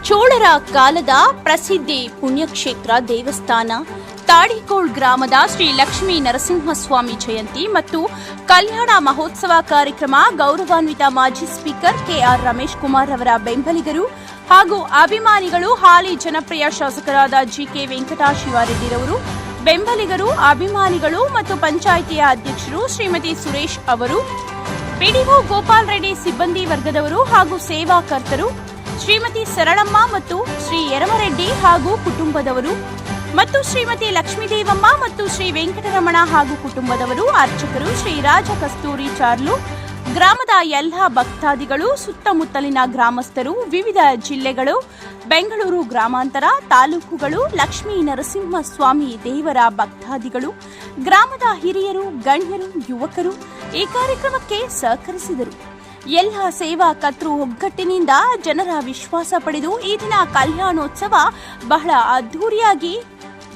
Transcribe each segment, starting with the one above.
ಚೋಳರ ಕಾಲದ ಪ್ರಸಿದ್ಧಿ ಪುಣ್ಯಕ್ಷೇತ್ರ ದೇವಸ್ಥಾನ ತಾಡಿಕೋಳ್ ಗ್ರಾಮದ ಶ್ರೀ ಲಕ್ಷ್ಮೀ ನರಸಿಂಹಸ್ವಾಮಿ ಜಯಂತಿ ಮತ್ತು ಕಲ್ಯಾಣ ಮಹೋತ್ಸವ ಕಾರ್ಯಕ್ರಮ ಗೌರವಾನ್ವಿತ ಮಾಜಿ ಸ್ಪೀಕರ್ ಕೆಆರ್ ರಮೇಶ್ ಕುಮಾರ್ ಅವರ ಬೆಂಬಲಿಗರು ಹಾಗೂ ಅಭಿಮಾನಿಗಳು ಹಾಲಿ ಜನಪ್ರಿಯ ಶಾಸಕರಾದ ಜಿಕೆ ವೆಂಕಟಶಿವಾರೆಡ್ಡಿರವರು ಬೆಂಬಲಿಗರು ಅಭಿಮಾನಿಗಳು ಮತ್ತು ಪಂಚಾಯಿತಿಯ ಅಧ್ಯಕ್ಷರು ಶ್ರೀಮತಿ ಸುರೇಶ್ ಅವರು ಪಿಡಿಒ ಗೋಪಾಲ್ ರೆಡ್ಡಿ ಸಿಬ್ಬಂದಿ ವರ್ಗದವರು ಹಾಗೂ ಸೇವಾಕರ್ತರು ಶ್ರೀಮತಿ ಸರಳಮ್ಮ ಮತ್ತು ಶ್ರೀ ಯರಮರೆಡ್ಡಿ ಹಾಗೂ ಕುಟುಂಬದವರು ಮತ್ತು ಶ್ರೀಮತಿ ಲಕ್ಷ್ಮೀದೇವಮ್ಮ ಮತ್ತು ಶ್ರೀ ವೆಂಕಟರಮಣ ಹಾಗೂ ಕುಟುಂಬದವರು ಅರ್ಚಕರು ಶ್ರೀ ರಾಜ ಕಸ್ತೂರಿ ಚಾರ್ಲು ಗ್ರಾಮದ ಎಲ್ಲ ಭಕ್ತಾದಿಗಳು ಸುತ್ತಮುತ್ತಲಿನ ಗ್ರಾಮಸ್ಥರು ವಿವಿಧ ಜಿಲ್ಲೆಗಳು ಬೆಂಗಳೂರು ಗ್ರಾಮಾಂತರ ತಾಲೂಕುಗಳು ಲಕ್ಷ್ಮೀ ನರಸಿಂಹಸ್ವಾಮಿ ದೇವರ ಭಕ್ತಾದಿಗಳು ಗ್ರಾಮದ ಹಿರಿಯರು ಗಣ್ಯರು ಯುವಕರು ಈ ಕಾರ್ಯಕ್ರಮಕ್ಕೆ ಸಹಕರಿಸಿದರು. ಎಲ್ಲ ಸೇವಾ ಕರ್ತೃ ಒಗ್ಗಟ್ಟಿನಿಂದ ಜನರ ವಿಶ್ವಾಸ ಪಡೆದು ಈ ದಿನ ಕಲ್ಯಾಣೋತ್ಸವ ಬಹಳ ಅದ್ದೂರಿಯಾಗಿ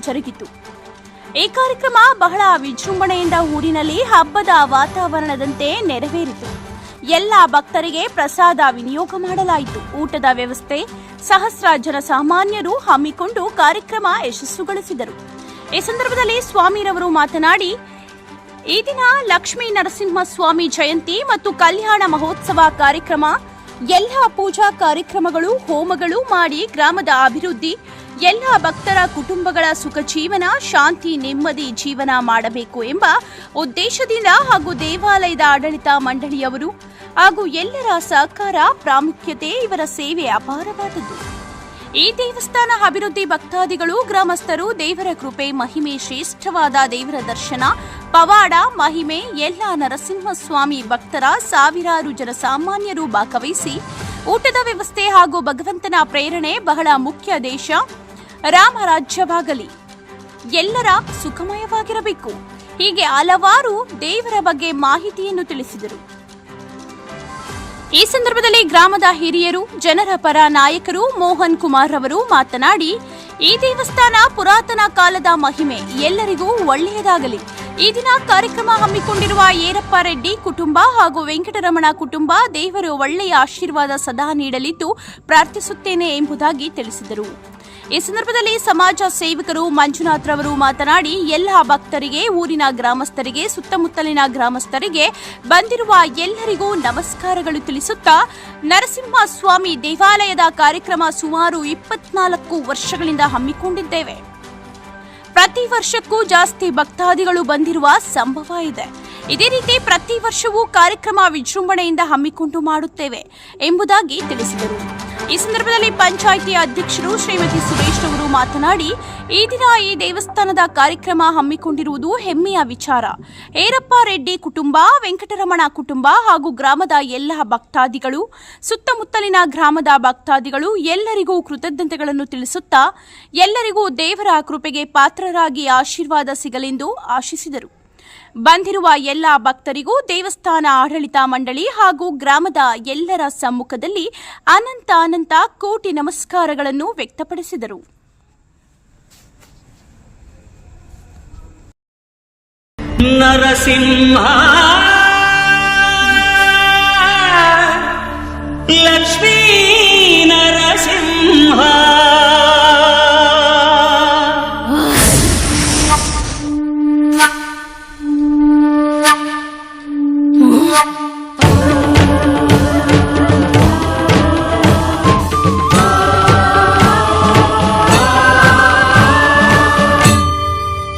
ಜರುಗಿತು. ಈ ಕಾರ್ಯಕ್ರಮ ಬಹಳ ವಿಜೃಂಭಣೆಯಿಂದ ಊರಿನಲ್ಲಿ ಹಬ್ಬದ ವಾತಾವರಣದಂತೆ ನೆರವೇರಿತು. ಎಲ್ಲ ಭಕ್ತರಿಗೆ ಪ್ರಸಾದ ವಿನಿಯೋಗ ಮಾಡಲಾಯಿತು. ಊಟದ ವ್ಯವಸ್ಥೆ ಸಹಸ್ರ ಜನಸಾಮಾನ್ಯರು ಹಮ್ಮಿಕೊಂಡು ಕಾರ್ಯಕ್ರಮ ಯಶಸ್ಸುಗೊಳಿಸಿದರು. ಈ ಸಂದರ್ಭದಲ್ಲಿ ಸ್ವಾಮಿರವರು ಮಾತನಾಡಿ, ಈ ದಿನ ಲಕ್ಷ್ಮೀ ನರಸಿಂಹಸ್ವಾಮಿ ಜಯಂತಿ ಮತ್ತು ಕಲ್ಯಾಣ ಮಹೋತ್ಸವ ಕಾರ್ಯಕ್ರಮ ಎಲ್ಲ ಪೂಜಾ ಕಾರ್ಯಕ್ರಮಗಳು ಹೋಮಗಳು ಮಾಡಿ ಗ್ರಾಮದ ಅಭಿವೃದ್ಧಿ ಎಲ್ಲ ಭಕ್ತರ ಕುಟುಂಬಗಳ ಸುಖ ಜೀವನ ಶಾಂತಿ ನೆಮ್ಮದಿ ಜೀವನ ಮಾಡಬೇಕು ಎಂಬ ಉದ್ದೇಶದಿಂದ ಹಾಗೂ ದೇವಾಲಯದ ಆಡಳಿತ ಮಂಡಳಿಯವರು ಹಾಗೂ ಎಲ್ಲರ ಸಹಕಾರ ಪ್ರಾಮುಖ್ಯತೆ ಇವರ ಸೇವೆ ಅಪಾರವಾದದ್ದು. ಈ ದೇವಸ್ಥಾನ ಅಭಿವೃದ್ಧಿ ಭಕ್ತಾದಿಗಳು ಗ್ರಾಮಸ್ಥರು ದೇವರ ಕೃಪೆ ಮಹಿಮೆ ಶ್ರೇಷ್ಠವಾದ ದೇವರ ದರ್ಶನ ಪವಾಡ ಮಹಿಮೆ ಎಲ್ಲ ನರಸಿಂಹಸ್ವಾಮಿ ಭಕ್ತರ ಸಾವಿರಾರು ಜನಸಾಮಾನ್ಯರು ಭಾಗವಹಿಸಿ ಊಟದ ವ್ಯವಸ್ಥೆ ಹಾಗೂ ಭಗವಂತನ ಪ್ರೇರಣೆ ಬಹಳ ಮುಖ್ಯ ದೇಶ ರಾಮರಾಜ್ಯವಾಗಲಿ ಎಲ್ಲರ ಸುಖಮಯವಾಗಿರಬೇಕು ಹೀಗೆ ಹಲವಾರು ದೇವರ ಬಗ್ಗೆ ಮಾಹಿತಿಯನ್ನು ತಿಳಿಸಿದರು. ಈ ಸಂದರ್ಭದಲ್ಲಿ ಗ್ರಾಮದ ಹಿರಿಯರು ಜನರ ಪರ ನಾಯಕರು ಮೋಹನ್ ಕುಮಾರ್ ಅವರು ಮಾತನಾಡಿ, ಈ ದೇವಸ್ಥಾನ ಪುರಾತನ ಕಾಲದ ಮಹಿಮೆ ಎಲ್ಲರಿಗೂ ಒಳ್ಳೆಯದಾಗಲಿ. ಈ ದಿನ ಕಾರ್ಯಕ್ರಮ ಹಮ್ಮಿಕೊಂಡಿರುವ ಏರಪ್ಪ ರೆಡ್ಡಿ ಕುಟುಂಬ ಹಾಗೂ ವೆಂಕಟರಮಣ ಕುಟುಂಬ ದೇವರು ಒಳ್ಳೆಯ ಆಶೀರ್ವಾದ ಸದಾ ನೀಡಲಿದ್ದು ಪ್ರಾರ್ಥಿಸುತ್ತೇನೆ ಎಂಬುದಾಗಿ ತಿಳಿಸಿದರು. ಈ ಸಂದರ್ಭದಲ್ಲಿ ಸಮಾಜ ಸೇವಕರು ಮಂಜುನಾಥ್ರವರು ಮಾತನಾಡಿ, ಎಲ್ಲ ಭಕ್ತರಿಗೆ ಊರಿನ ಗ್ರಾಮಸ್ಥರಿಗೆ ಸುತ್ತಮುತ್ತಲಿನ ಗ್ರಾಮಸ್ಥರಿಗೆ ಬಂದಿರುವ ಎಲ್ಲರಿಗೂ ನಮಸ್ಕಾರಗಳು ತಿಳಿಸುತ್ತಾ ನರಸಿಂಹಸ್ವಾಮಿ ದೇವಾಲಯದ ಕಾರ್ಯಕ್ರಮ ಸುಮಾರು 24 ವರ್ಷಗಳಿಂದ ಹಮ್ಮಿಕೊಂಡಿದ್ದೇವೆ. ಪ್ರತಿ ವರ್ಷಕ್ಕೂ ಜಾಸ್ತಿ ಭಕ್ತಾದಿಗಳು ಬಂದಿರುವ ಸಂಭವ ಇದೆ. ಇದೇ ರೀತಿ ಪ್ರತಿ ವರ್ಷವೂ ಕಾರ್ಯಕ್ರಮ ವಿಜೃಂಭಣೆಯಿಂದ ಹಮ್ಮಿಕೊಂಡು ಮಾಡುತ್ತೇವೆ ಎಂಬುದಾಗಿ ತಿಳಿಸಿದರು. ಈ ಸಂದರ್ಭದಲ್ಲಿ ಪಂಚಾಯಿತಿ ಅಧ್ಯಕ್ಷರು ಶ್ರೀಮತಿ ಸುರೇಶ್ ಅವರು ಮಾತನಾಡಿ, ಈ ದಿನ ಈ ದೇವಸ್ಥಾನದ ಕಾರ್ಯಕ್ರಮ ಹಮ್ಮಿಕೊಂಡಿರುವುದು ಹೆಮ್ಮೆಯ ವಿಚಾರ. ಏರಪ್ಪ ರೆಡ್ಡಿ ಕುಟುಂಬ ವೆಂಕಟರಮಣ ಕುಟುಂಬ ಹಾಗೂ ಗ್ರಾಮದ ಎಲ್ಲ ಭಕ್ತಾದಿಗಳು ಸುತ್ತಮುತ್ತಲಿನ ಗ್ರಾಮದ ಭಕ್ತಾದಿಗಳು ಎಲ್ಲರಿಗೂ ಕೃತಜ್ಞತೆಗಳನ್ನು ತಿಳಿಸುತ್ತಾ ಎಲ್ಲರಿಗೂ ದೇವರ ಕೃಪೆಗೆ ಪಾತ್ರರಾಗಿ ಆಶೀರ್ವಾದ ಸಿಗಲೆಂದು ಆಶಿಸಿದರು. ಬಂದಿರುವ ಎಲ್ಲ ಭಕ್ತರಿಗೂ ದೇವಸ್ಥಾನ ಆಡಳಿತ ಮಂಡಳಿ ಹಾಗೂ ಗ್ರಾಮದ ಎಲ್ಲರ ಸಮ್ಮುಖದಲ್ಲಿ ಅನಂತ ಕೋಟಿ ನಮಸ್ಕಾರಗಳನ್ನು ವ್ಯಕ್ತಪಡಿಸಿದರು. ನರಸಿಂಹ ಲಕ್ಷ್ಮೀ ನರಸಿಂಹ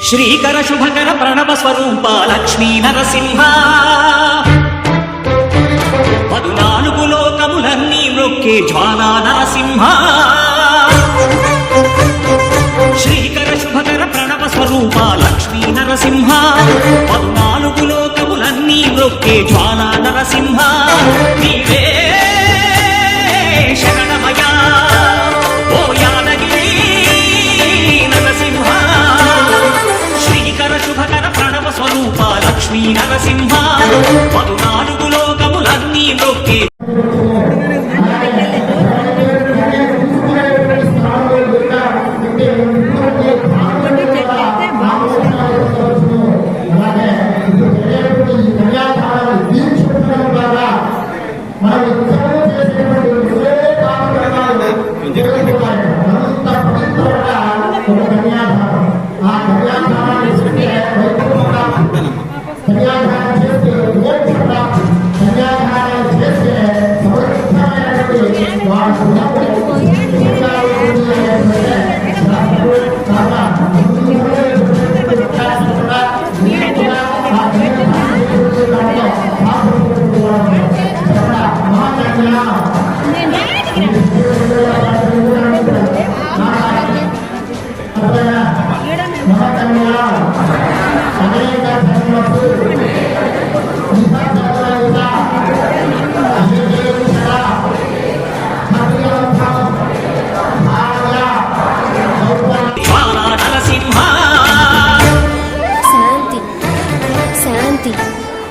ಶ್ರೀಕರ ಶುಭಕರ ಪ್ರಣವ ಸ್ವರೂಪ ಲಕ್ಷ್ಮೀ ನರಸಿಂಹ 14 లోకములన్నీ మ్రొక్కే జ్వాలా నరసింహ శ్రీకర శుభకర ప్రణవ స్వరూప లక్ష్మీ నరసింహ 14 లోకములన్నీ మ్రొక్కే జ్వాలా నరసింహ నీవే శరణమయ ఓ యాదగిరి నరసింహ శ్రీకర శుభకర ప్రణవ స్వరూప లక్ష్మీ నరసింహ 14 లోకములన్నీ మ్రొక్కే మనం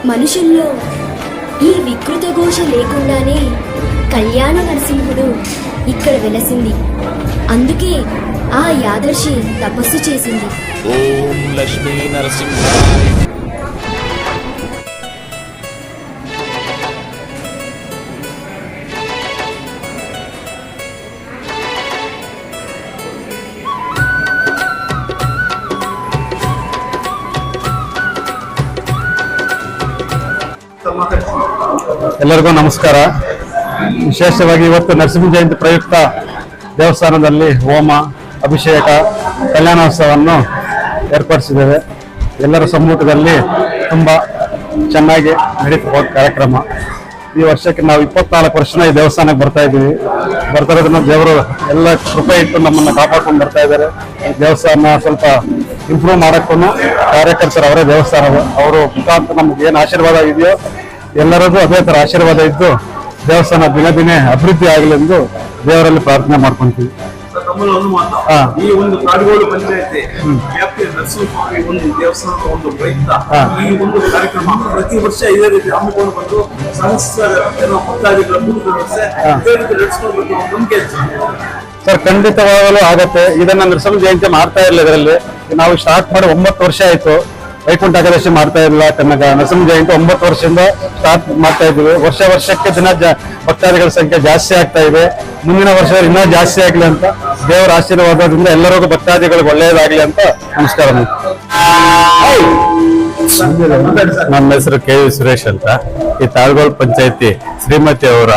మనుషుల్లో ఈ వికృత ఘోష లేకుండానే కళ్యాణ నరసింహుడు ఇక్కడ వెలసింది. అందుకే ఆ యాదర్శి తపస్సు చేసింది. ఓం లక్ష్మీ నరసింహ. ಎಲ್ಲರಿಗೂ ನಮಸ್ಕಾರ. ವಿಶೇಷವಾಗಿ ಇವತ್ತು ನರಸಿಂಹ ಜಯಂತಿ ಪ್ರಯುಕ್ತ ದೇವಸ್ಥಾನದಲ್ಲಿ ಹೋಮ, ಅಭಿಷೇಕ, ಕಲ್ಯಾಣೋತ್ಸವವನ್ನು ಏರ್ಪಡಿಸಿದ್ದೇವೆ. ಎಲ್ಲರ ಸಮ್ಮುಖದಲ್ಲಿ ತುಂಬ ಚೆನ್ನಾಗಿ ನಡೀತಾ ಕಾರ್ಯಕ್ರಮ. ಈ ವರ್ಷಕ್ಕೆ ನಾವು 24 ವರ್ಷ ಈ ದೇವಸ್ಥಾನಕ್ಕೆ ಬರ್ತಾ ಇದ್ದೀವಿ. ಬರ್ತಾರೋದನ್ನ ದೇವರು ಎಲ್ಲ ಕೃಪೆ ಇಟ್ಟು ನಮ್ಮನ್ನು ಕಾಪಾಡ್ಕೊಂಡು ಬರ್ತಾ ಇದ್ದಾರೆ. ದೇವಸ್ಥಾನ ಸ್ವಲ್ಪ ಇಂಪ್ರೂವ್ ಮಾಡೋಕ್ಕೂ ಕಾರ್ಯಕರ್ತರು ಅವರೇ ದೇವಸ್ಥಾನದ ಅವರು ಮುಖಾಂತರ ನಮ್ಗೆ ಏನು ಆಶೀರ್ವಾದ ಇದೆಯೋ ಎಲ್ಲರಿಗೂ ಅದೇ ತರ ಆಶೀರ್ವಾದ ಇದ್ದು ದೇವಸ್ಥಾನ ದಿನ ದಿನೇ ಅಭಿವೃದ್ಧಿ ಆಗಲಿ ಎಂದು ದೇವರಲ್ಲಿ ಪ್ರಾರ್ಥನೆ ಮಾಡ್ಕೊಂತೀವಿ. ಈ ಒಂದು ಕಾಡುಗೋಡು ಪಂಚಾಯತಿ ವ್ಯಾಪ್ತಿಯ ನರಸಿಂಹಸ್ವಾಮಿ ಒಂದು ದೇವಸ್ಥಾನದ ಒಂದು ಪ್ರಯುಕ್ತ ಈ ಒಂದು ಕಾರ್ಯಕ್ರಮ ಪ್ರತಿ ವರ್ಷ ಇದೇ ರೀತಿ ಹಮ್ಮಿಕೊಂಡು ಬಂದು ಸಹಸ್ರ ಭಕ್ತಾದಿಗಳ ಮೂಲಕ ವ್ಯವಸ್ಥೆ ಇದೇ ರೀತಿ ನಡೆಸ್ಕೊಂಡು ಬಂದು ನಂಬಿಕೆ ಸರ್ ಖಂಡಿತವಾಗಲೂ ಆಗತ್ತೆ. ಇದನ್ನ ನರಸಿಂಹ ಜಯಂತಿ ಮಾಡ್ತಾ ಇಲ್ಲ. ಇದರಲ್ಲಿ ನಾವು ಸ್ಟಾರ್ಟ್ ಮಾಡಿ 9 ವರ್ಷ ಆಯ್ತು. ವೈಕುಂಠ ಏಕಾದಶಿ ಮಾಡ್ತಾ ಇಲ್ಲ, ಕನ್ನಡ ನರಸಿಂಹ ಜಯಂತಿ 9 ವರ್ಷದಿಂದ ಸ್ಟಾರ್ಟ್ ಮಾಡ್ತಾ ಇದ್ದೀವಿ. ವರ್ಷಕ್ಕೆ ದಿನ ಭಕ್ತಾದಿಗಳ ಸಂಖ್ಯೆ ಜಾಸ್ತಿ ಆಗ್ತಾ ಇದೆ. ಮುಂದಿನ ವರ್ಷ ಇನ್ನೂ ಜಾಸ್ತಿ ಆಗ್ಲಿ ಅಂತ ದೇವರ ಆಶೀರ್ವಾದದಿಂದ ಎಲ್ಲರಿಗೂ ಭಕ್ತಾದಿಗಳಿಗೆ ಒಳ್ಳೆಯದಾಗ್ಲಿ ಅಂತ ನಮಸ್ಕಾರ. ನಮ್ಮ ಹೆಸರು ಕೆ.ವಿ. ಸುರೇಶ್ ಅಂತ. ಈ ತಾಳ್ಗೋಳ್ ಪಂಚಾಯತಿ ಶ್ರೀಮತಿ ಅವರ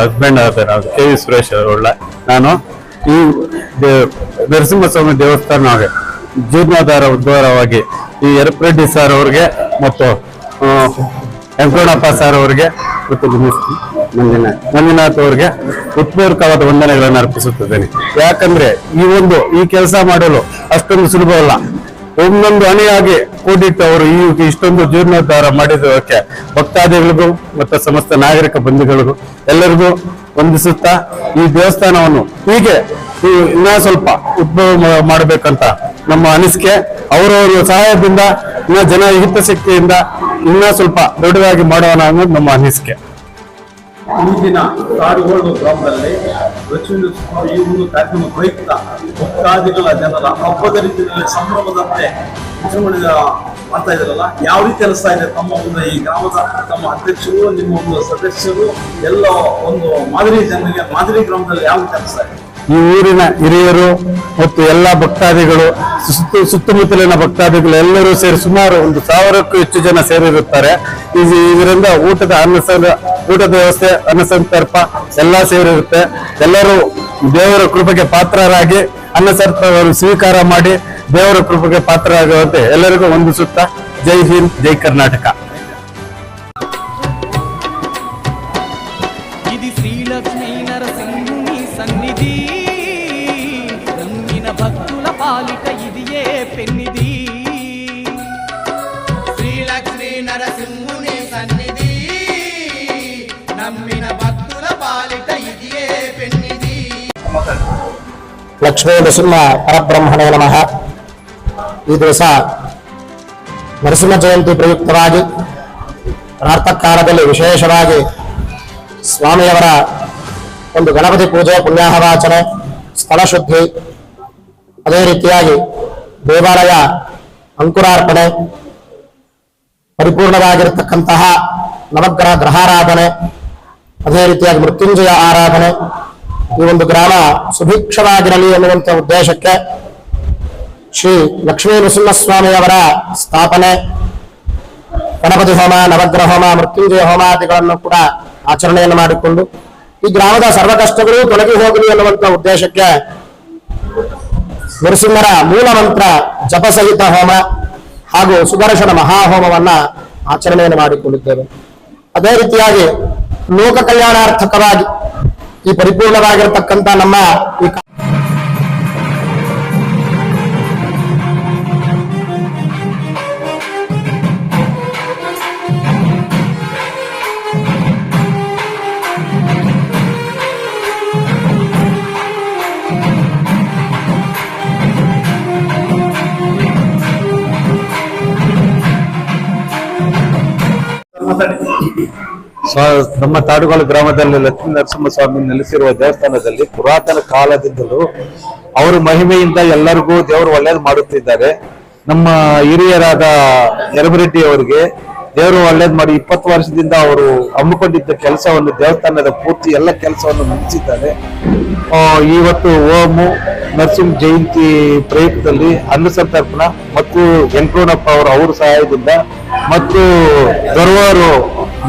ಹಸ್ಬೆಂಡ್ ಆದ ಕೆ.ವಿ. ಸುರೇಶ್ ಅವರ ನಾನು ಈ ನರಸಿಂಹಸ್ವಾಮಿ ದೇವಸ್ಥಾನ ಜೀರ್ಣೋದ್ಧಾರ ಉದ್ಧಾರವಾಗಿ ಈ ಎರಪರೆಡ್ಡಿ ಸರ್ ಅವ್ರಿಗೆ ಮತ್ತು ವೆಂಕಟಪ್ಪ ಸರ್ ಅವ್ರಿಗೆ ಮತ್ತು ಮಂಜುನಾಥ್ ಅವ್ರಿಗೆ ಹೃತ್ಪೂರ್ವಕವಾದ ವಂದನೆಗಳನ್ನು ಅರ್ಪಿಸುತ್ತಿದ್ದೇನೆ. ಯಾಕಂದ್ರೆ ಈ ಕೆಲಸ ಮಾಡಲು ಅಷ್ಟೊಂದು ಸುಲಭವಲ್ಲ. ಒಂದೊಂದು ಹಣಿಯಾಗಿ ಕೂಡಿಟ್ಟು ಅವರು ಇಷ್ಟೊಂದು ಜೀರ್ಣೋದ್ಧಾರ ಮಾಡಿದಕ್ಕೆ ಭಕ್ತಾದಿಗಳಿಗೂ ಮತ್ತು ಸಮಸ್ತ ನಾಗರಿಕ ಬಂಧುಗಳಿಗೂ ಎಲ್ಲರಿಗೂ ವಂದಿಸುತ್ತಾ ಈ ದೇವಸ್ಥಾನವನ್ನು ಹೀಗೆ ಇನ್ನೂ ಸ್ವಲ್ಪ ಉದ್ಭವ ಮಾಡಬೇಕಂತ ನಮ್ಮ ಅನಿಸಿಕೆ. ಅವರವರ ಸಹಾಯದಿಂದ ಇನ್ನ ಜನ ಹಿತಾಸಕ್ತಿಯಿಂದ ಇನ್ನೂ ಸ್ವಲ್ಪ ದೊಡ್ಡದಾಗಿ ಮಾಡೋಣ ಅನ್ನೋದು ನಮ್ಮ ಅನಿಸಿಕೆ. ಈ ದಿನ ಕಾಡುಗೋಡು ಗ್ರಾಮದಲ್ಲಿ ಲಕ್ಷ್ಮೀ ಈ ಒಂದು ಕಾರ್ಯಕ್ರಮ ಪ್ರಯುಕ್ತ ಭಕ್ತಾದಿಗಳ ಜನರ ಹಬ್ಬದ ರೀತಿಯಲ್ಲಿ ಸಂಭ್ರಮದಂತೆ ವಿಜೃಂಭಣೆ ಮಾಡ್ತಾ ಇದ್ದಾರಲ್ಲ, ಯಾವ ರೀತಿ ಅನಿಸ್ತಾ ಇದೆ ತಮ್ಮ ಒಂದು ಈ ಗ್ರಾಮದ ತಮ್ಮ ಅಧ್ಯಕ್ಷರು, ನಿಮ್ಮ ಒಂದು ಸದಸ್ಯರು ಎಲ್ಲ ಒಂದು ಮಾದರಿ ಜನರಿಗೆ ಮಾದರಿ ಗ್ರಾಮದಲ್ಲಿ ಯಾವ ರೀತಿ ಅನಿಸ್ತಾ ಇದೆ? ಈ ಊರಿನ ಹಿರಿಯರು ಮತ್ತು ಎಲ್ಲ ಭಕ್ತಾದಿಗಳು, ಸುತ್ತಮುತ್ತಲಿನ ಭಕ್ತಾದಿಗಳು ಎಲ್ಲರೂ ಸೇರಿ ಸುಮಾರು 1,000ಕ್ಕೂ ಹೆಚ್ಚು ಜನ ಸೇರಿರುತ್ತಾರೆ. ಇದರಿಂದ ಊಟದ ವ್ಯವಸ್ಥೆ, ಅನ್ನಸಂತರ್ಪ ಎಲ್ಲ ಸೇರಿರುತ್ತೆ. ಎಲ್ಲರೂ ದೇವರ ಕೃಪೆಗೆ ಪಾತ್ರರಾಗಿ ಅನ್ನಸಂತರ್ಪವನ್ನು ಸ್ವೀಕಾರ ಮಾಡಿ ದೇವರ ಕೃಪೆಗೆ ಪಾತ್ರರಾಗುವಂತೆ ಎಲ್ಲರಿಗೂ ವಂದಿಸುತ್ತಾ ಜೈ ಹಿಂದ್, ಜೈ ಕರ್ನಾಟಕ. ఇది శ్రీలక్ష్మీ నరసింహుని సన్నిధి, నమ్మిన భక్తుల పాలిట ఇదియే పెన్నిది. శ్రీలక్ష్మీ నరసింహుని సన్నిధి, నమ్మిన భక్తుల పాలిట ఇదియే పెన్నిది. ಲಕ್ಷ್ಮೀ ನರಸಿಂಹ ಪರಬ್ರಹ್ಮಣೇ ನಮಃ. ಈ ದಿವಸ ನರಸಿಂಹ ಜಯಂತಿ ಪ್ರಯುಕ್ತವಾಗಿ ಪ್ರಾತಃ ಕಾಲದಲ್ಲಿ ವಿಶೇಷವಾಗಿ ಸ್ವಾಮಿಯವರ ಒಂದು ಗಣಪತಿ ಪೂಜೆ, ಪುಣ್ಯಾಹವಾಚನೆ, ಸ್ಥಳಶುದ್ಧಿ, ಅದೇ ರೀತಿಯಾಗಿ ದೇವಾಲಯ ಅಂಕುರಾರ್ಪಣೆ, ಪರಿಪೂರ್ಣವಾಗಿರತಕ್ಕಂತಹ ನವಗ್ರಹ ಗ್ರಹಾರಾಧನೆ, ಅದೇ ರೀತಿಯಾಗಿ ಮೃತ್ಯುಂಜಯ ಆರಾಧನೆ, ಈ ಒಂದು ಗ್ರಾಮ ಸುಭಿಕ್ಷವಾಗಿರಲಿ ಎನ್ನುವಂತ ಉದ್ದೇಶಕ್ಕೆ ಶ್ರೀ ಲಕ್ಷ್ಮೀ ನರಸಿಂಹಸ್ವಾಮಿಯವರ ಸ್ಥಾಪನೆ, ಗಣಪತಿ ಹೋಮ, ನವಗ್ರಹ ಹೋಮ, ಮೃತ್ಯುಂಜಯ ಹೋಮಾದಿಗಳನ್ನು ಕೂಡ ಆಚರಣೆಯನ್ನು ಮಾಡಿಕೊಂಡು ಈ ಗ್ರಾಮದ ಸರ್ವ ಕಷ್ಟಗಳು ತೊಲಗಿ ಹೋಗಲಿ ಅನ್ನುವಂಥ ಉದ್ದೇಶಕ್ಕೆ ನರಸಿಂಹರ ಮೂಲ ಮಂತ್ರ ಜಪಸಹಿತ ಹೋಮ ಹಾಗೂ ಸುದರ್ಶನ ಮಹಾಹೋಮವನ್ನ ಆಚರಣೆಯನ್ನು ಮಾಡಿಕೊಂಡಿದ್ದೇವೆ. ಅದೇ ರೀತಿಯಾಗಿ ಲೋಕ ಕಲ್ಯಾಣಾರ್ಥಕವಾಗಿ ಈ ಪರಿಪೂರ್ಣವಾಗಿರತಕ್ಕಂಥ ನಮ್ಮ ಈ ನಮ್ಮ ತಾಡುಗೋಳ ಗ್ರಾಮದಲ್ಲಿ ಲಕ್ಷ್ಮೀ ನರಸಿಂಹಸ್ವಾಮಿ ನೆಲೆಸಿರುವ ದೇವಸ್ಥಾನದಲ್ಲಿ ಪುರಾತನ ಕಾಲದಿಂದಲೂ ಅವರ ಮಹಿಮೆಯಿಂದ ಎಲ್ಲರಿಗೂ ದೇವರು ಒಳ್ಳೇದು ಮಾಡುತ್ತಿದ್ದಾರೆ. ನಮ್ಮ ಹಿರಿಯರಾದ ಯರಬರೆಡ್ಡಿ ಅವರಿಗೆ ದೇವರು ಒಳ್ಳೇದು ಮಾಡಿ 20 ವರ್ಷದಿಂದ ಅವರು ಹಮ್ಮಿಕೊಂಡಿದ್ದ ಕೆಲಸವನ್ನು ದೇವಸ್ಥಾನದ ಪೂರ್ತಿ ಎಲ್ಲ ಕೆಲಸವನ್ನು ಮುಗಿಸಿದ್ದಾರೆ. ಇವತ್ತು ಓಮು ನರಸಿಂಹ ಜಯಂತಿ ಪ್ರಯುಕ್ತದಲ್ಲಿ ಅನ್ನ ಸಂತರ್ಪಣಾ ಮತ್ತು ವೆಂಕಟರಮಣಪ್ಪ ಅವರ ಸಹಾಯದಿಂದ ಮತ್ತು ದೊರವರು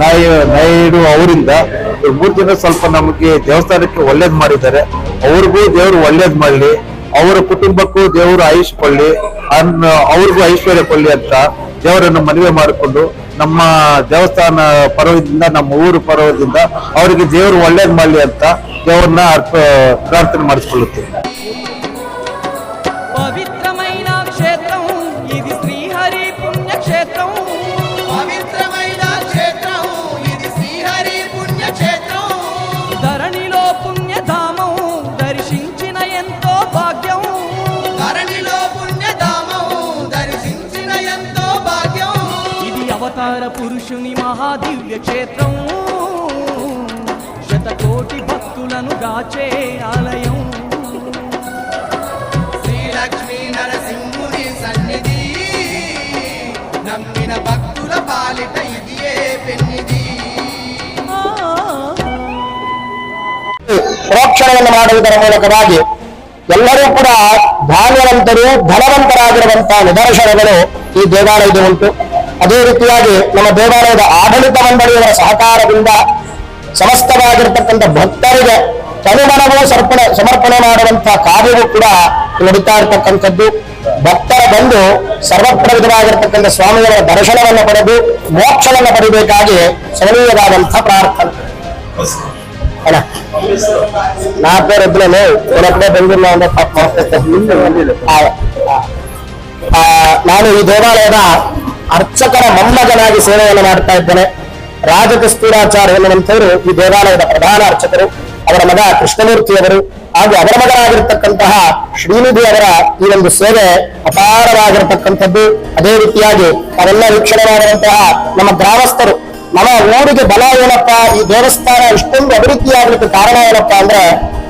ನಾಯ್ಡು ಅವರಿಂದ 3 ದಿನ ಸ್ವಲ್ಪ ನಮಗೆ ದೇವಸ್ಥಾನಕ್ಕೆ ಒಳ್ಳೇದ್ ಮಾಡಿದ್ದಾರೆ. ಅವ್ರಿಗೂ ದೇವರು ಒಳ್ಳೇದ್ ಮಾಡ್ಲಿ, ಅವರ ಕುಟುಂಬಕ್ಕೂ ದೇವರು ಆಯುಷ್ ಕೊಳ್ಳಿ, ಅವ್ರಿಗೂ ಐಶ್ವರ್ಯ ಕೊಳ್ಳಿ ಅಂತ ದೇವರನ್ನು ಮನವಿ ಮಾಡಿಕೊಂಡು ನಮ್ಮ ದೇವಸ್ಥಾನ ಪರ್ವದಿಂದ ನಮ್ಮ ಊರು ಪರ್ವದಿಂದ ಅವರಿಗೆ ದೇವರು ಒಳ್ಳೇದ್ ಮಾಡ್ಲಿ ಅಂತ ದೇವರನ್ನ ಪ್ರಾರ್ಥನೆ ಮಾಡಿಸಿಕೊಳ್ಳುತ್ತೇವೆ. పవిత్రమైన క్షేత్రం ఇది శ్రీహరి పుణ్యక్షేత్రం పవిత్రమైన క్షేత్రం ఇది శ్రీహరి పుణ్యక్షేత్రం ధరణిలో పుణ్యధామం దర్శించిన ఎంతో భాగ్యం ధరణిలో పుణ్యధామం దర్శించిన ఎంతో భాగ్యం ఇది అవతార పురుషుని మహాదివ్య క్షేత్రం శతకోటి భక్తులను గాచే ఆలయం లక్ష్మీ నరసింహుని సన్నిధి నమ్మిన భక్తుల పాలిట ఇదియే పెన్నిది ಪ್ರೋಕ್ಷಣೆಯನ್ನು ಮಾಡುವುದರ ಮೂಲಕವಾಗಿ ಎಲ್ಲರೂ ಕೂಡ ಧಾನ್ಯವಂತರು ಧನವಂತರಾಗಿರುವಂತಹ ನಿದರ್ಶನಗಳು ಈ ದೇವಾಲಯದ ಉಂಟು. ಅದೇ ರೀತಿಯಾಗಿ ನಮ್ಮ ದೇವಾಲಯದ ಆಡಳಿತ ಮಂಡಳಿಯವರ ಸಹಕಾರದಿಂದ ಸಮಸ್ತವಾಗಿರತಕ್ಕಂಥ ಭಕ್ತರಿಗೆ ತನುಮನವೂ ಸಮರ್ಪಣೆ ಮಾಡುವಂತಹ ಕಾರ್ಯವೂ ಕೂಡ ನಡೀತಾ ಇರತಕ್ಕಂಥದ್ದು. ಭಕ್ತರ ಬಂದು ಸರ್ವತ್ರ ವಿಧವಾಗಿರತಕ್ಕಂಥ ಸ್ವಾಮಿಯವರ ದರ್ಶನವನ್ನು ಪಡೆದು ಮೋಕ್ಷವನ್ನು ಪಡೆಯಬೇಕಾಗಿ ಸವನೀಯವಾದಂತಹ ಪ್ರಾರ್ಥನೆ. ಅಲ್ಲ ನಾ ಪೇರು ಇದ್ರೇನೆ ಏನಪ್ಪೇ ಬೆಂಗಳೂರಿನ ನಾನು ಈ ದೇವಾಲಯದ ಅರ್ಚಕರ ಮೊಮ್ಮಗನಾಗಿ ಸೇವೆಯನ್ನು ಮಾಡ್ತಾ ಇದ್ದೇನೆ. ರಾಜಕಸ್ತೂರಾಚಾರ್ಯ ಎನ್ನುವಂಥವರು ಈ ದೇವಾಲಯದ ಪ್ರಧಾನ ಅರ್ಚಕರು. ಅವರ ಮಗ ಕೃಷ್ಣಮೂರ್ತಿಯವರು ಹಾಗೂ ಅವರ ಮಗನಾಗಿರ್ತಕ್ಕಂತಹ ಶ್ರೀನಿಧಿ ಅವರ ಈ ಒಂದು ಸೇವೆ ಅಪಾರವಾಗಿರತಕ್ಕಂಥದ್ದು. ಅದೇ ರೀತಿಯಾಗಿ ಅವೆಲ್ಲ ವೀಕ್ಷಣೆ ಮಾಡುವಂತಹ ನಮ್ಮ ಗ್ರಾಮಸ್ಥರು, ನಮ್ಮ ಊರಿಗೆ ಬಲ ಏನಪ್ಪ, ಈ ದೇವಸ್ಥಾನ ಇಷ್ಟೊಂದು ಅಭಿವೃದ್ಧಿಯಾಗಲಿಕ್ಕೆ ಕಾರಣ ಏನಪ್ಪಾ ಅಂದ್ರೆ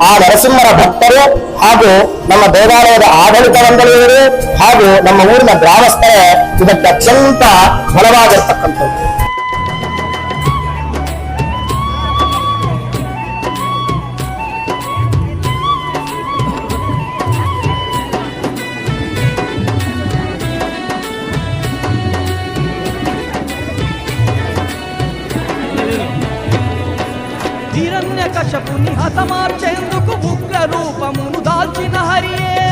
ಆ ನರಸಿಂಹರ ಭಕ್ತರು ಹಾಗೂ ನಮ್ಮ ದೇವಾಲಯದ ಆಡಳಿತ ಮಂಡಳಿಯವರು ಹಾಗೂ ನಮ್ಮ ಊರಿನ ಗ್ರಾಮಸ್ಥರೇ ಇದಕ್ಕೆ ಅತ್ಯಂತ ಬಲವಾಗಿರ್ತಕ್ಕಂಥದ್ದು. హిరణ్యకశపుని హతమార్చేందుకు ఉగ్ర రూపమును దాల్చిన హరియే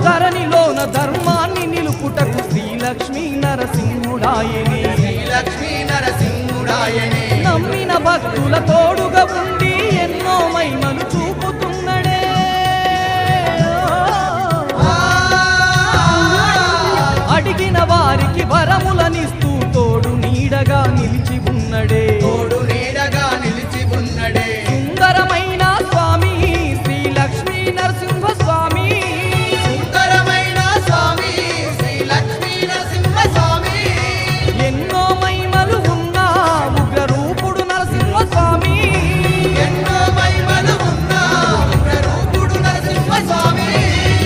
ధరణిలోన ధర్మాన్ని నిలుపుటకు శ్రీలక్ష్మీ నరసింహుడాయనే నమ్మిన భక్తుల తోడుగా ఉండి ఎన్నో మహిమలు చూపుతున్నడే. అడిగిన వారికి వరములనిస్తూ తోడు నీడగా నిలిచి ఉన్నడే. సుందరమైన స్వామి శ్రీ లక్ష్మీ నరసింహ స్వామి, ఎన్నో మహిమలు ఉన్న ఉగ్ర రూపుడు నరసింహ స్వామి,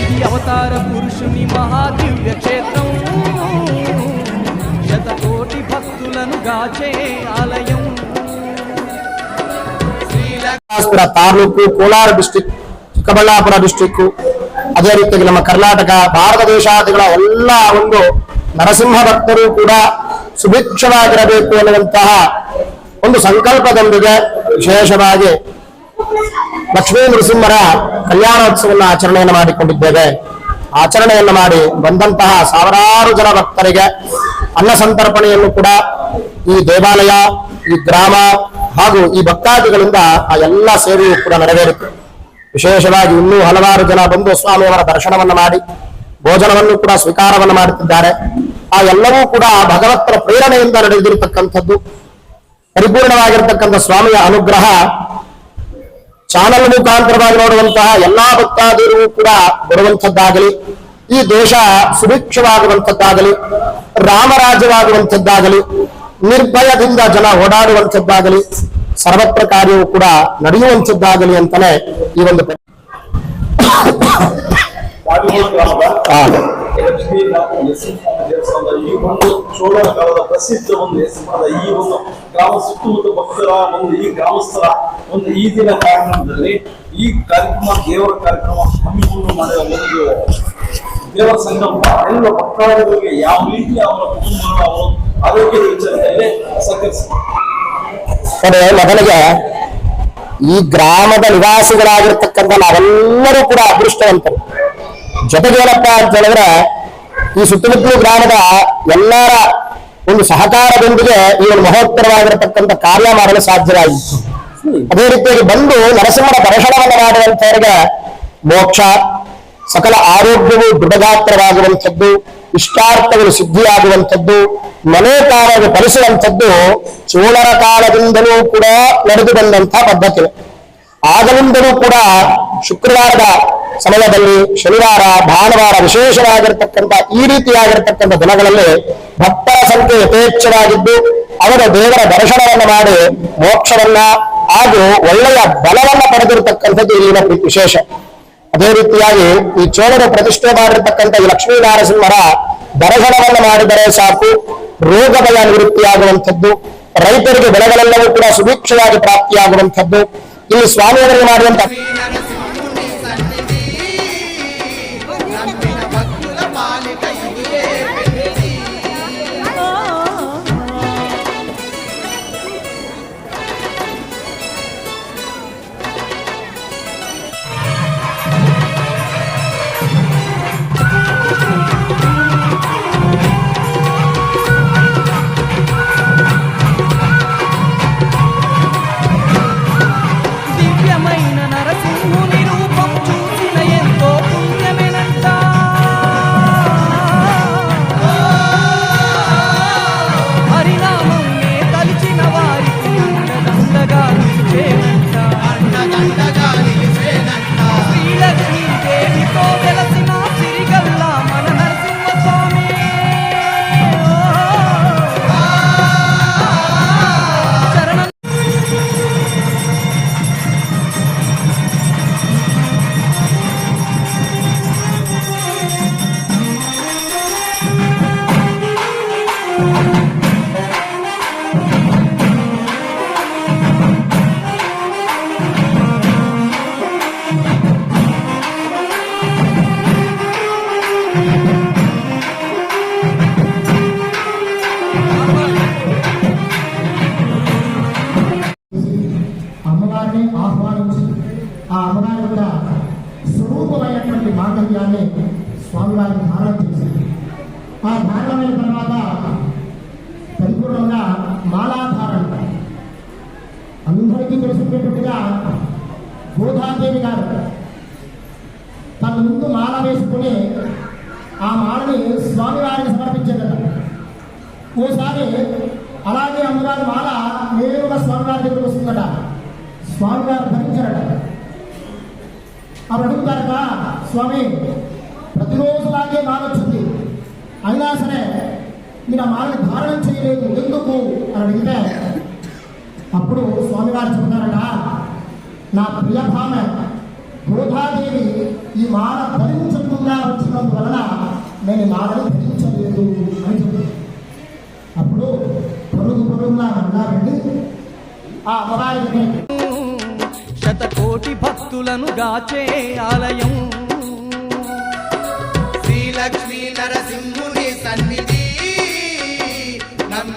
ఇది అవతార పురుషుని మహాదివ్య క్షేత్రం, శతకోటి భక్తులను గాచే ఆలయం. ತಾಲೂಕು, ಕೋಲಾರ ಡಿಸ್ಟಿಕ್, ಚಿಕ್ಕಬಳ್ಳಾಪುರ ಡಿಸ್ಟಿಕ್, ಅದೇ ರೀತಿಯಾಗಿ ನಮ್ಮ ಕರ್ನಾಟಕ, ಭಾರತ ದೇಶಾದಿಗಳ ಎಲ್ಲ ಒಂದು ನರಸಿಂಹ ಭಕ್ತರು ಕೂಡ ಸುಭಿಕ್ಷವಾಗಿರಬೇಕು ಅನ್ನುವಂತಹ ಒಂದು ಸಂಕಲ್ಪದೊಂದಿಗೆ ವಿಶೇಷವಾಗಿ ಲಕ್ಷ್ಮೀ ನರಸಿಂಹರ ಕಲ್ಯಾಣೋತ್ಸವವನ್ನು ಆಚರಣೆಯನ್ನು ಮಾಡಿಕೊಂಡಿದ್ದೇವೆ. ಆಚರಣೆಯನ್ನು ಮಾಡಿ ಬಂದಂತಹ ಸಾವಿರಾರು ಜನ ಭಕ್ತರಿಗೆ ಅನ್ನ ಸಂತರ್ಪಣೆಯನ್ನು ಕೂಡ ಈ ದೇವಾಲಯ, ಈ ಗ್ರಾಮ ಹಾಗೂ ಈ ಭಕ್ತಾದಿಗಳಿಂದ ಆ ಎಲ್ಲ ಸೇವೆಯೂ ಕೂಡ ನೆರವೇರಿತು. ವಿಶೇಷವಾಗಿ ಇನ್ನೂ ಹಲವಾರು ಜನ ಬಂದು ಸ್ವಾಮಿಯವರ ದರ್ಶನವನ್ನು ಮಾಡಿ ಭೋಜನವನ್ನು ಕೂಡ ಸ್ವೀಕಾರವನ್ನು ಮಾಡುತ್ತಿದ್ದಾರೆ. ಆ ಎಲ್ಲವೂ ಕೂಡ ಭಗವತ್ತರ ಪ್ರೇರಣೆಯಿಂದ ನಡೆದಿರತಕ್ಕಂಥದ್ದು. ಪರಿಪೂರ್ಣವಾಗಿರತಕ್ಕಂಥ ಸ್ವಾಮಿಯ ಅನುಗ್ರಹ ಚಾನಲ್ ಮುಖಾಂತರವಾಗಿ ನೋಡುವಂತಹ ಎಲ್ಲಾ ಭಕ್ತಾದಿಗಳು ಕೂಡ ಬರುವಂಥದ್ದಾಗಲಿ, ಈ ದೇಶ ಸುಭಿಕ್ಷವಾಗುವಂಥದ್ದಾಗಲಿ, ರಾಮರಾಜ್ಯವಾಗುವಂಥದ್ದಾಗಲಿ, ನಿರ್ಭಯದಿಂದ ಜನ ಓಡಾಡುವಂಥದ್ದಾಗಲಿ, ಸರ್ವತ್ರ ಕಾರ್ಯವೂ ಕೂಡ ನಡೆಯುವಂಥದ್ದಾಗಲಿ ಅಂತಾನೆ ಈ ಒಂದು ತಾಡಿಗೋಡು ಗ್ರಾಮದ ಲಕ್ಷ್ಮೀ ನರಸಿಂಹ ದೇವಸ್ಥಾನದ ಈ ಒಂದು ಚೋಳರ ಕಾಲದ ಪ್ರಸಿದ್ಧ ಒಂದು ಹೆಸರಾದ ಈ ಒಂದು ಗ್ರಾಮ ಸುತ್ತಮುತ್ತ ಭಕ್ತರ ಒಂದು ಈ ಗ್ರಾಮಸ್ಥರ ಒಂದು ಈ ದಿನ ಕಾರ್ಯಕ್ರಮದಲ್ಲಿ ಈ ಕಾರ್ಯಕ್ರಮ ದೇವರ ಕಾರ್ಯಕ್ರಮ ಹಮ್ಮಿಕೊಂಡು ಮಾಡುವ ಒಂದು ದೇವರ ಸಂಕಲ್ಪ ಎಲ್ಲ ಭಕ್ತಾದಿಗಳಿಗೆ ಯಾವ ರೀತಿ ಅವರ ಕುಟುಂಬಗಳು ಅವರು ಆರೋಗ್ಯದ ವಿಚಾರದಲ್ಲಿ ಸಹಕರಿಸ್ತಾರೆ. ಮೊದಲಿಗೆ ಈ ಗ್ರಾಮದ ನಿವಾಸಿಗಳಾಗಿರ್ತಕ್ಕಂಥ ನಾವೆಲ್ಲರೂ ಕೂಡ ಅದೃಷ್ಟವಂತರು. ಜೊತೆಗೆ ಏನಪ್ಪಾ ಅಂತ ಹೇಳಿದ್ರೆ ಈ ಸುತ್ತಮುತ್ತಲು ಗ್ರಾಮದ ಎಲ್ಲರ ಒಂದು ಸಹಕಾರದೊಂದಿಗೆ ಈ ಒಂದು ಮಹೋತ್ತರವಾಗಿರತಕ್ಕಂಥ ಕಾರ್ಯ ಮಾಡಲು ಸಾಧ್ಯವಾಯಿತು. ಅದೇ ರೀತಿಯಾಗಿ ಬಂದು ನರಸಿಂಹನ ದರ್ಶನವನ್ನು ಮಾಡುವಂತವರಿಗೆ ಮೋಕ್ಷ, ಸಕಲ ಆರೋಗ್ಯವು ದೃಢಗಾತ್ರವಾಗುವಂಥದ್ದು, ಇಷ್ಟಾರ್ಥಗಳು ಸಿದ್ಧಿಯಾಗುವಂಥದ್ದು, ಮನೋಕಾಮವನ್ನು ಫಲಿಸುವಂಥದ್ದು ಚೋಳರ ಕಾಲದಿಂದಲೂ ಕೂಡ ನಡೆದು ಬಂದಂತಹ ಪದ್ಧತಿ. ಆಗಲಿಂದಲೂ ಕೂಡ ಶುಕ್ರವಾರದ ಸಮಯದಲ್ಲಿ, ಶನಿವಾರ, ಭಾನುವಾರ ವಿಶೇಷವಾಗಿರ್ತಕ್ಕಂಥ ಈ ರೀತಿಯಾಗಿರ್ತಕ್ಕಂಥ ದಿನಗಳಲ್ಲಿ ಭಕ್ತರ ಸಂಖ್ಯೆ ಯಥೇಚ್ಛವಾಗಿದ್ದು ಅವರ ದೇವರ ದರ್ಶನವನ್ನು ಮಾಡಿ ಮೋಕ್ಷವನ್ನ ಹಾಗೂ ಒಳ್ಳೆಯ ಬಲವನ್ನ ಪಡೆದಿರತಕ್ಕಂಥದ್ದು ಇಲ್ಲಿನ ವಿಶೇಷ. ಅದೇ ರೀತಿಯಾಗಿ ಈ ಚೋಳರು ಪ್ರತಿಷ್ಠೆ ಮಾಡಿರ್ತಕ್ಕಂಥ ಈ ಲಕ್ಷ್ಮೀ ನರಸಿಂಹರ ದರ್ಶನವನ್ನು ಮಾಡಿದರೆ ಸಾಕು, ರೋಗ ಭಯ ನಿವೃತ್ತಿಯಾಗುವಂಥದ್ದು, ರೈತರಿಗೆ ಬೆಳೆಗಳೆಲ್ಲವೂ ಕೂಡ ಸುಭಿಕ್ಷವಾಗಿ ಪ್ರಾಪ್ತಿಯಾಗುವಂಥದ್ದು. ಇಲ್ಲಿ ಸ್ವಾಮಿಯವರಿಗೆ ಮಾಡುವಂತ దివ్యమైన నరసింహుని రూపం చూసిన ఎంతో పుణ్యమేనంట. హరినామంనే తలిచిన వారికి అండదండగా నిలిచేనంట. శ్రీలక్ష్మీ దేవితో వెలసిన సిరిగల్ల మన నరసింహ స్వామి. శరణం అమ్మవారిని ఆహ్వానించి ఆ అమ్మవారి యొక్క స్వరూపమైనటువంటి మాంగళ్యాన్ని స్వామివారిని ధారణ చేసి ఆ ధారణమైన తర్వాత పరిపూర్ణంగా మాలాధారణ. అందరికీ తెలిసినట్టుగా గోదాదేవి గారు తన ముందు మాల వేసుకుని ఆ మాలని స్వామివారికి సమర్పించేదట. ఓసారి అలాగే అమ్మవారి మాల నేరుగా స్వామివారి దగ్గరకు వస్తుందట. స్వామివారు ధరించారట. అప్పుడు అడుగుతారట, స్వామి ప్రతిరోజులాగే మాల వచ్చింది, అయినా సరే మీరు ఆ మాలని ధారణం చేయలేదు, ఎందుకు అని అడిగితే అప్పుడు స్వామివారు చెబుతారట, నా ప్రియభామ గోదాదేవి ఈ మాల ధరించకుండా వచ్చినందువలన నేను ఈ మాలను ధరించలేదు అని చెప్తాను. అప్పుడు పొరుగులా నన్నా వెళ్ళి ఆ అమ్మవారి శతకోటి భక్తులను గాచే ఆలయం. శ్రీ లక్ష్మీ నరసింహుని సన్నిధి నమ్మి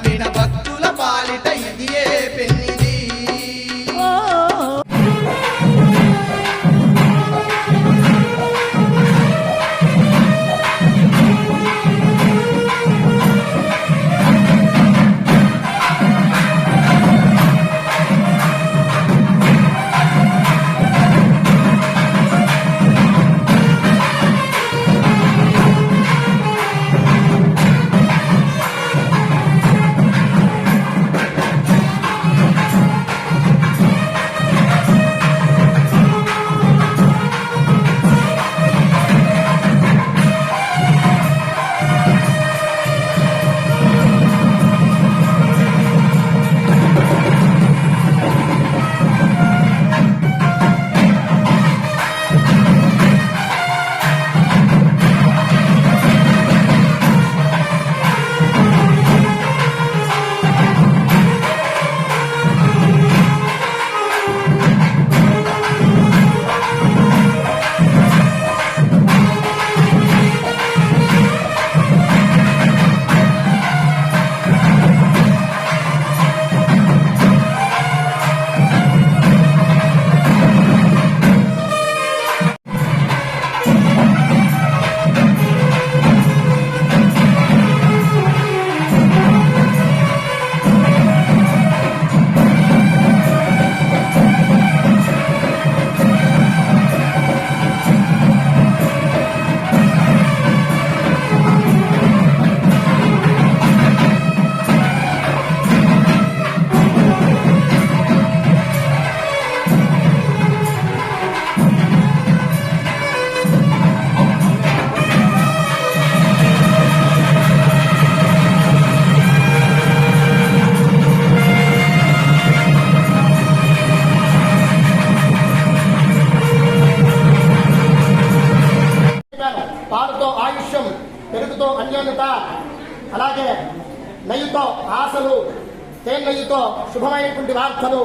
నెయ్యితో శుభమైనటువంటి వార్తలు,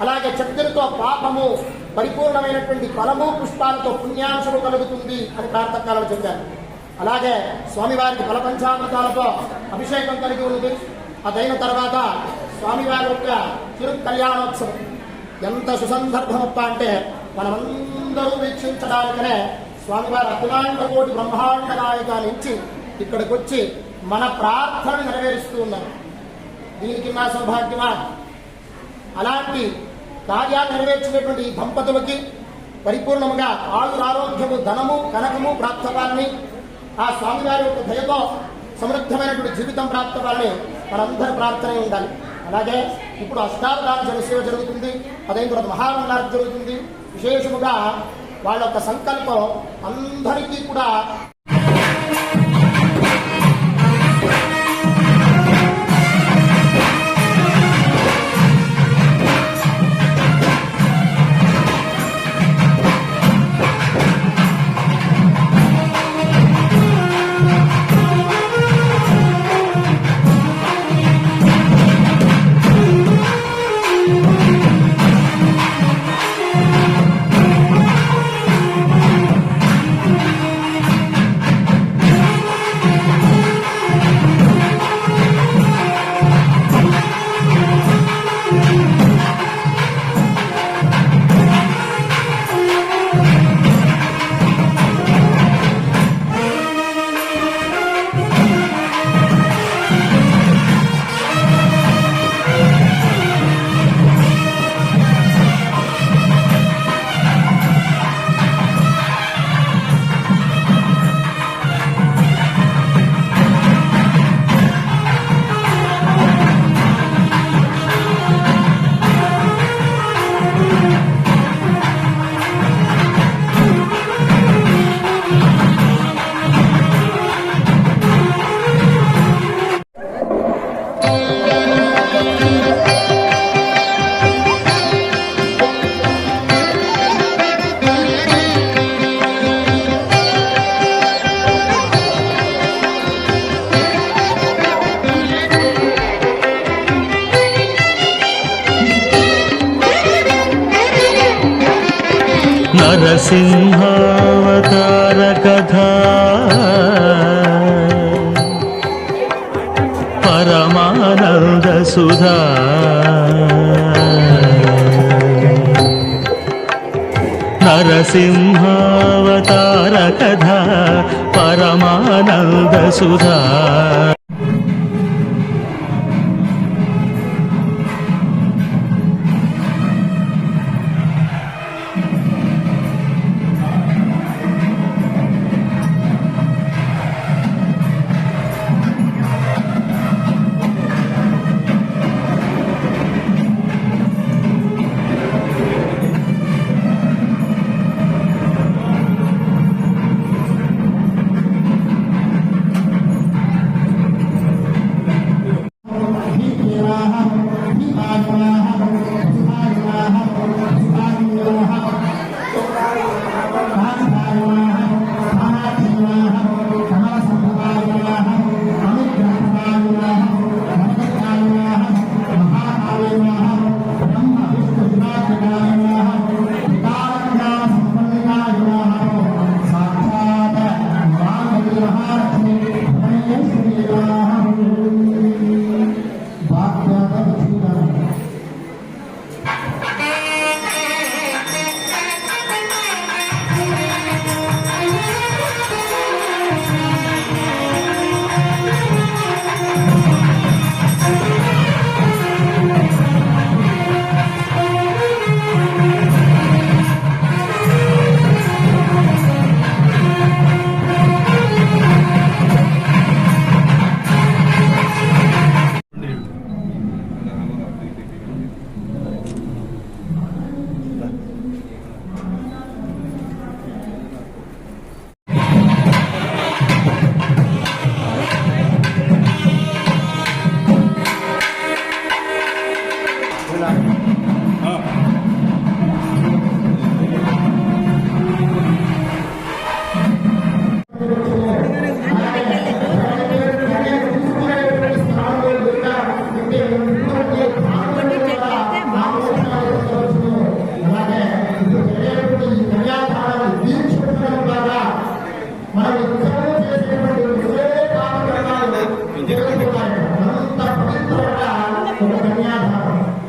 అలాగే చక్కెరతో పాపము, పరిపూర్ణమైనటువంటి ఫలము, పుష్పాలతో పుణ్యాంశము కలుగుతుంది అని ప్రార్థకాలను చెప్పారు. అలాగే స్వామివారికి ఫలపంచామృతాలతో అభిషేకం కలిగి ఉంది. అదైన తర్వాత స్వామివారి యొక్క తిరు కళ్యాణోత్సవం ఎంత సుసందర్భమప్ప అంటే మనమందరూ వీక్షించడానికనే స్వామివారి అఖిలాండ కోటి బ్రహ్మాండ నాయక నుంచి ఇక్కడికి వచ్చి మన ప్రార్థన నెరవేరుస్తూ ఉన్నారు. దీనికి నా సౌభాగ్యమా? అలాంటి కార్యాలు నెరవేర్చినటువంటి ఈ దంపతులకి పరిపూర్ణముగా ఆరోగ్యము, ధనము, కనకము ప్రాప్తవాలని, ఆ స్వామివారి యొక్క దయతో సమృద్ధమైనటువంటి జీవితం ప్రాప్తవాలని మనందరి ప్రార్థన ఉండాలి. అలాగే ఇప్పుడు అష్టావధాన జనసేవ జరుగుతుంది, అదైన తర్వాత మహామంగళారతి జరుగుతుంది. విశేషముగా వాళ్ళ యొక్క సంకల్పం అందరికీ కూడా నరసింహావతార కథా పరమానంద సుధా నరసింహావతార కథా పరమానంద సుధా.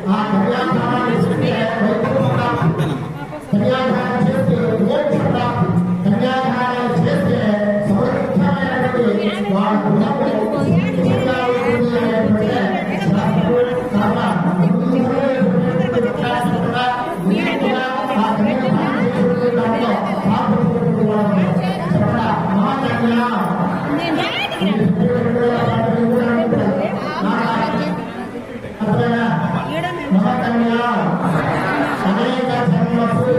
ఆ కన్యాదానాన్ని చేస్తే వైకుంఠం, కన్యాదానం చేస్తే మోక్షం, కన్యాదానం చేస్తే సమృద్ధమైనటువంటి వాడు ఉన్నప్పుడు సుఖంగా ఉంటుంది అనేటువంటి శాస్త్రం. చాలా ముందుగానే శాస్త్రంగా నీటుగా ఆ కన్యాదానం చేసుకునే దాంట్లో పాల్గొంటున్నటువంటి వాడు చెప్పండి. మహాకన్య అనేక జన్మసు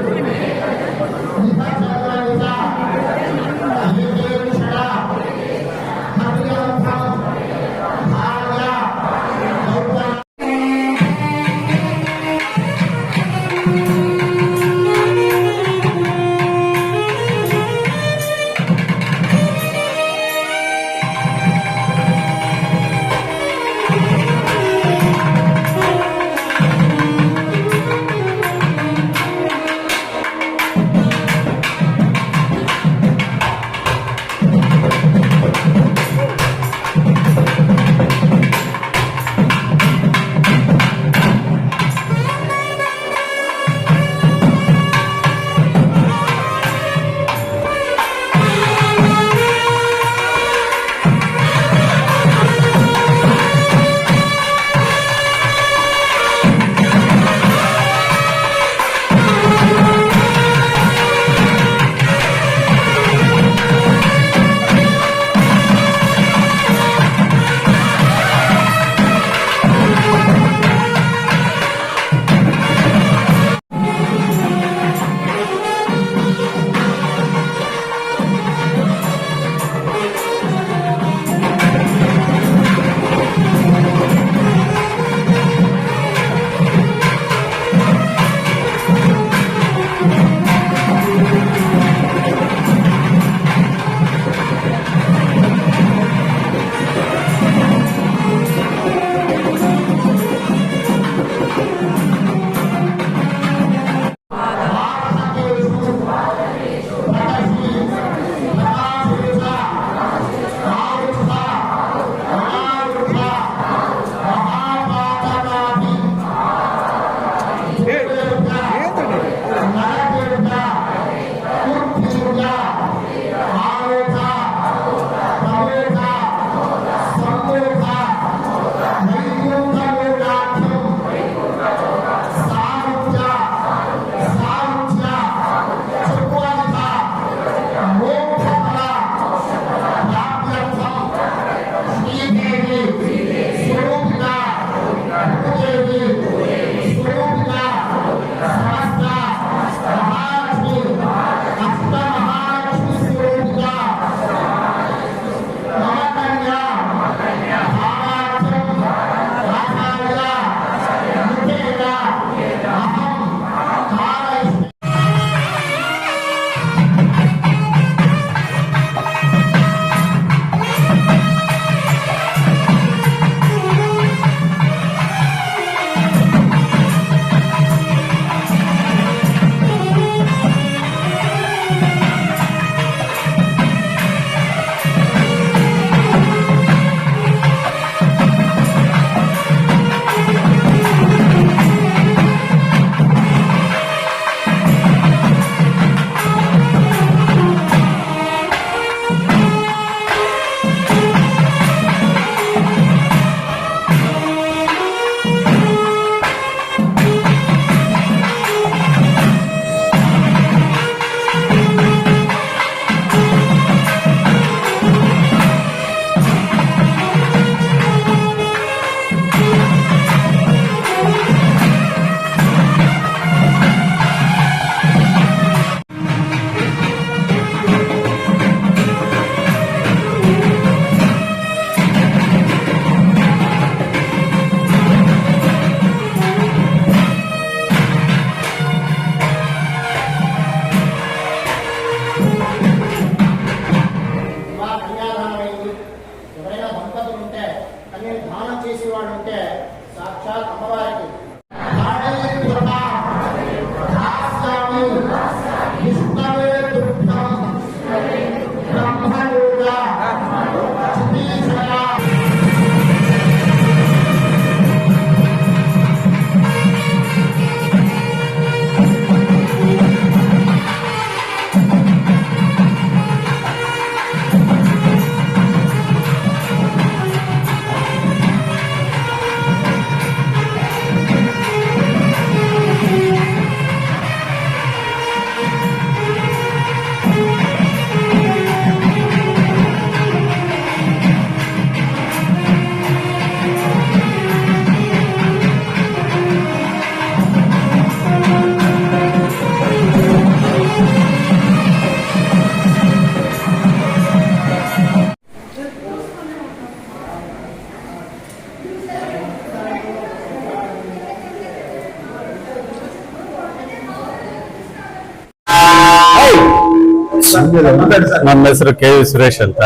ನಮ್ಮ ಹೆಸರು ಕೆ ವಿ ಸುರೇಶ್ ಅಂತ.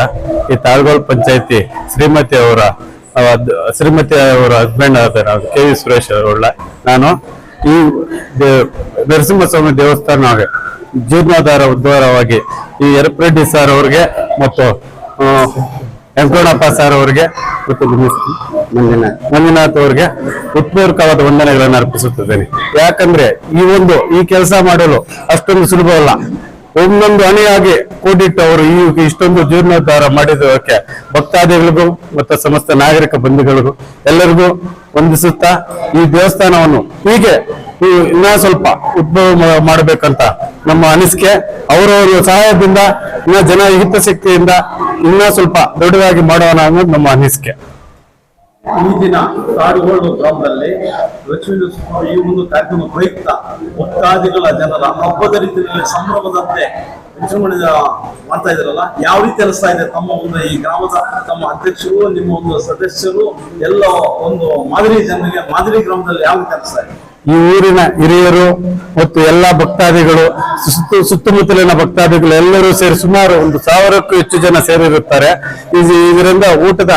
ಈ ತಾಳ್ಗೋಳ್ ಪಂಚಾಯತಿ ಶ್ರೀಮತಿ ಅವರ ಹಸ್ಬೆಂಡ್ ಆದ ಕೆ ವಿ ಸುರೇಶ್ ಅವರ. ನಾನು ಈ ನರಸಿಂಹಸ್ವಾಮಿ ದೇವಸ್ಥಾನ ಜೀರ್ಣೋದ್ಧಾರ ಉದ್ಧಾರವಾಗಿ ಈ ಯರಪರೆಡ್ಡಿ ಸರ್ ಅವ್ರಿಗೆ ಮತ್ತು ವೆಂಕಟಪ್ಪ ಸರ್ ಅವರಿಗೆ ಮತ್ತು ಮಂಜುನಾಥ್ ಅವರಿಗೆ ಉತ್ಪೂರ್ವಕವಾದ ವಂದನೆಗಳನ್ನು ಅರ್ಪಿಸುತ್ತಿದ್ದೇನೆ. ಯಾಕಂದ್ರೆ ಈ ಕೆಲಸ ಮಾಡಲು ಅಷ್ಟೊಂದು ಸುಲಭವಲ್ಲ. ಒಂದೊಂದು ಹಣಿಯಾಗಿ ಕೂಡಿಟ್ಟು ಅವರು ಇಷ್ಟೊಂದು ಜೀರ್ಣೋದ್ಧಾರ ಮಾಡಿದಕ್ಕೆ ಭಕ್ತಾದಿಗಳಿಗೂ ಮತ್ತು ಸಮಸ್ತ ನಾಗರಿಕ ಬಂಧುಗಳಿಗೂ ಎಲ್ಲರಿಗೂ ವಂದಿಸುತ್ತಾ ಈ ದೇವಸ್ಥಾನವನ್ನು ಹೀಗೆ ಇನ್ನೂ ಸ್ವಲ್ಪ ಉದ್ಭವ ಮಾಡಬೇಕಂತ ನಮ್ಮ ಅನಿಸಿಕೆ. ಅವರವರ ಸಹಾಯದಿಂದ ಇನ್ನ ಜನ ಹಿತಾಸಕ್ತಿಯಿಂದ ಇನ್ನೂ ಸ್ವಲ್ಪ ದೊಡ್ಡದಾಗಿ ಮಾಡೋಣ ಅನ್ನೋದು ನಮ್ಮ ಅನಿಸಿಕೆ. ಈ ದಿನ ತಾಡುಗೋಳು ಗ್ರಾಮದಲ್ಲಿ ಲಕ್ಷ್ಮೀ ಈ ಒಂದು ಕಾರ್ಯಕ್ರಮ ಪ್ರಯುಕ್ತ ಭಕ್ತಾದಿಗಳ ಜನರ ಹಬ್ಬದ ರೀತಿಯಲ್ಲಿ ಸಂಭ್ರಮದಂತೆ ವಿಜೃಂಭಣೆ ಮಾಡ್ತಾ ಇದ್ರಲ್ಲ, ಯಾವ ರೀತಿ ಅನಿಸ್ತಾ ಇದೆ ತಮ್ಮ ಒಂದು ಈ ಗ್ರಾಮದ ತಮ್ಮ ಅಧ್ಯಕ್ಷರು, ನಿಮ್ಮ ಒಂದು ಸದಸ್ಯರು ಎಲ್ಲ ಒಂದು ಮಾದರಿ ಜನರಿಗೆ ಮಾದರಿ ಗ್ರಾಮದಲ್ಲಿ ಯಾವ ರೀತಿ ಅನಿಸ್ತಾ ಇದೆ? ಈ ಊರಿನ ಹಿರಿಯರು ಮತ್ತು ಎಲ್ಲಾ ಭಕ್ತಾದಿಗಳು, ಸುತ್ತಮುತ್ತಲಿನ ಭಕ್ತಾದಿಗಳು ಎಲ್ಲರೂ ಸೇರಿ ಸುಮಾರು 1,000ಕ್ಕೂ ಹೆಚ್ಚು ಜನ ಸೇರಿರುತ್ತಾರೆ. ಇದರಿಂದ ಊಟದ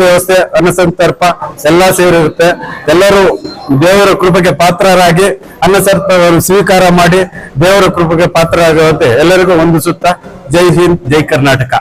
ವ್ಯವಸ್ಥೆ, ಅನ್ನಸಂತರ್ಪ ಎಲ್ಲ ಸೇರಿರುತ್ತೆ. ಎಲ್ಲರೂ ದೇವರ ಕೃಪೆಗೆ ಪಾತ್ರರಾಗಿ ಅನ್ನಸಂತರ್ಪವನ್ನು ಸ್ವೀಕಾರ ಮಾಡಿ ದೇವರ ಕೃಪೆಗೆ ಪಾತ್ರರಾಗುವಂತೆ ಎಲ್ಲರಿಗೂ ವಂದಿಸುತ್ತಾ ಜೈ ಹಿಂದ್, ಜೈ ಕರ್ನಾಟಕ.